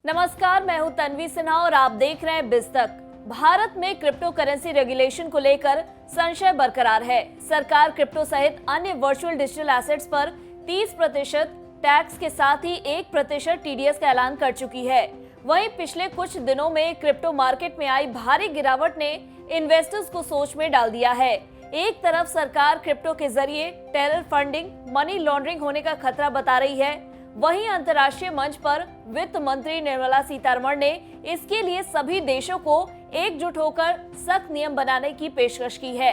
नमस्कार, मैं हूं तन्वी सिन्हा और आप देख रहे हैं बिस्तक। भारत में क्रिप्टो करेंसी रेगुलेशन को लेकर संशय बरकरार है। सरकार क्रिप्टो सहित अन्य वर्चुअल डिजिटल एसेट्स पर 30% टैक्स के साथ ही 1% टीडीएस का ऐलान कर चुकी है। वहीं पिछले कुछ दिनों में क्रिप्टो मार्केट में आई भारी गिरावट ने इन्वेस्टर्स को सोच में डाल दिया है। एक तरफ सरकार क्रिप्टो के जरिए टेरर फंडिंग, मनी लॉन्ड्रिंग होने का खतरा बता रही है, वहीं अंतर्राष्ट्रीय मंच पर वित्त मंत्री निर्मला सीतारमण ने इसके लिए सभी देशों को एकजुट होकर सख्त नियम बनाने की पेशकश की है।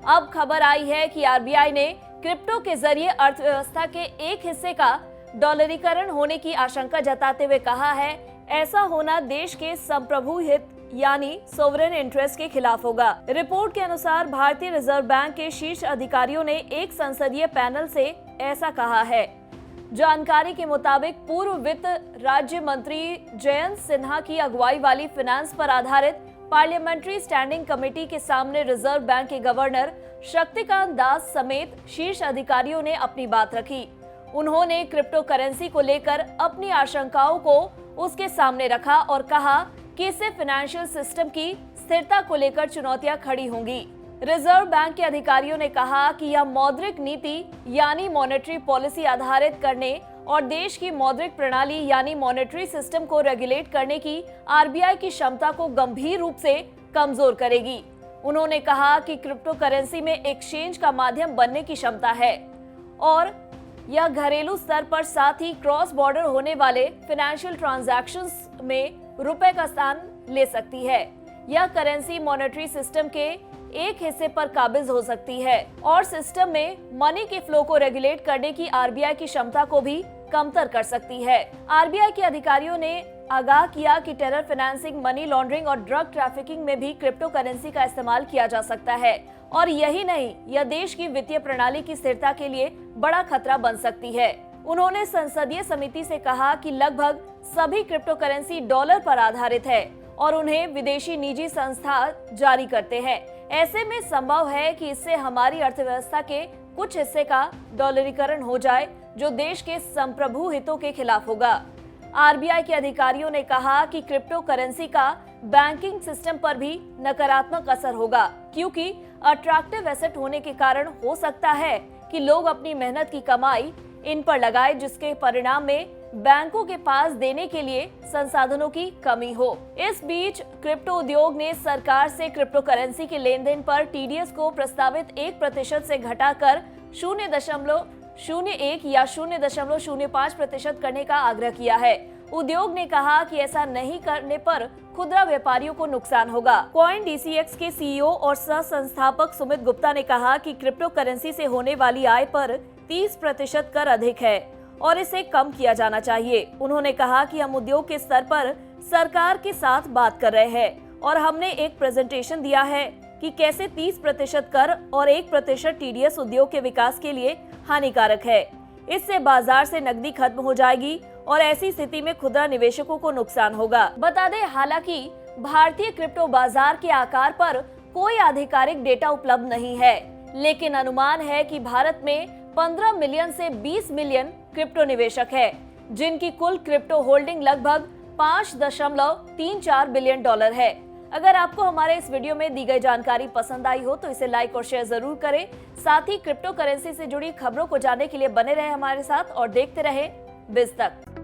अब खबर आई है कि आरबीआई ने क्रिप्टो के जरिए अर्थव्यवस्था के एक हिस्से का डॉलरीकरण होने की आशंका जताते हुए कहा है, ऐसा होना देश के संप्रभु हित यानी सोवरेन इंटरेस्ट के खिलाफ होगा। रिपोर्ट के अनुसार भारतीय रिजर्व बैंक के शीर्ष अधिकारियों ने एक संसदीय पैनल से ऐसा कहा है। जानकारी के मुताबिक पूर्व वित्त राज्य मंत्री जयंत सिन्हा की अगुवाई वाली फाइनेंस पर आधारित पार्लियामेंट्री स्टैंडिंग कमेटी के सामने रिजर्व बैंक के गवर्नर शक्तिकांत दास समेत शीर्ष अधिकारियों ने अपनी बात रखी। उन्होंने क्रिप्टो करेंसी को लेकर अपनी आशंकाओं को उसके सामने रखा और कहा कि इससे फाइनेंशियल सिस्टम की स्थिरता को लेकर चुनौतियां खड़ी होंगी। रिजर्व बैंक के अधिकारियों ने कहा कि यह मौद्रिक नीति यानी मॉनेटरी पॉलिसी आधारित करने और देश की मौद्रिक प्रणाली यानी मॉनेटरी सिस्टम को रेगुलेट करने की आरबीआई की क्षमता को गंभीर रूप से कमजोर करेगी। उन्होंने कहा कि क्रिप्टो करेंसी में एक्सचेंज का माध्यम बनने की क्षमता है और यह घरेलू स्तर पर साथ ही क्रॉस बॉर्डर होने वाले फाइनेंशियल ट्रांजैक्शंस में रुपए का स्थान ले सकती है। यह करेंसी मॉनेटरी सिस्टम के एक हिस्से पर काबिज हो सकती है और सिस्टम में मनी के फ्लो को रेगुलेट करने की आरबीआई की क्षमता को भी कमतर कर सकती है। आरबीआई के अधिकारियों ने आगाह किया कि टेरर फाइनेंसिंग, मनी लॉन्ड्रिंग और ड्रग ट्रैफिकिंग में भी क्रिप्टो करेंसी का इस्तेमाल किया जा सकता है और यही नहीं, यह देश की वित्तीय प्रणाली की स्थिरता के लिए बड़ा खतरा बन सकती है। उन्होंने संसदीय समिति से कहा कि लगभग सभी क्रिप्टो करेंसी डॉलर पर आधारित है और उन्हें विदेशी निजी संस्था जारी करते हैं। ऐसे में संभव है कि इससे हमारी अर्थव्यवस्था के कुछ हिस्से का डॉलरीकरण हो जाए, जो देश के संप्रभु हितों के खिलाफ होगा। आरबीआई के अधिकारियों ने कहा कि क्रिप्टो करेंसी का बैंकिंग सिस्टम पर भी नकारात्मक असर होगा, क्योंकि अट्रैक्टिव एसेट होने के कारण हो सकता है कि लोग अपनी मेहनत की कमाई इन पर लगाए, जिसके परिणाम में बैंकों के पास देने के लिए संसाधनों की कमी हो। इस बीच क्रिप्टो उद्योग ने सरकार से क्रिप्टो करेंसी के लेन देन पर टीडीएस को प्रस्तावित 1% से घटाकर 0.01 या 0.05% करने का आग्रह किया है। उद्योग ने कहा कि ऐसा नहीं करने पर खुदरा व्यापारियों को नुकसान होगा। CoinDCX के सीईओ और सह संस्थापक सुमित गुप्ता ने कहा कि क्रिप्टो करेंसी से होने वाली आय पर 30% कर अधिक है और इसे कम किया जाना चाहिए। उन्होंने कहा कि हम उद्योग के स्तर पर सरकार के साथ बात कर रहे हैं और हमने एक प्रेजेंटेशन दिया है कि कैसे 30% कर और 1% टीडीएस उद्योग के विकास के लिए हानिकारक है। इससे बाजार से नकदी खत्म हो जाएगी और ऐसी स्थिति में खुदरा निवेशकों को नुकसान होगा। बता दें, हालांकि भारतीय क्रिप्टो बाजार के आकार पर कोई आधिकारिक डेटा उपलब्ध नहीं है, लेकिन अनुमान है कि भारत में 15 मिलियन से 20 मिलियन क्रिप्टो निवेशक है, जिनकी कुल क्रिप्टो होल्डिंग लगभग $5.34 बिलियन है। अगर आपको हमारे इस वीडियो में दी गई जानकारी पसंद आई हो तो इसे लाइक और शेयर जरूर करें। साथ ही क्रिप्टो करेंसी से जुड़ी खबरों को जानने के लिए बने रहे हमारे साथ और देखते रहे बिस्तक।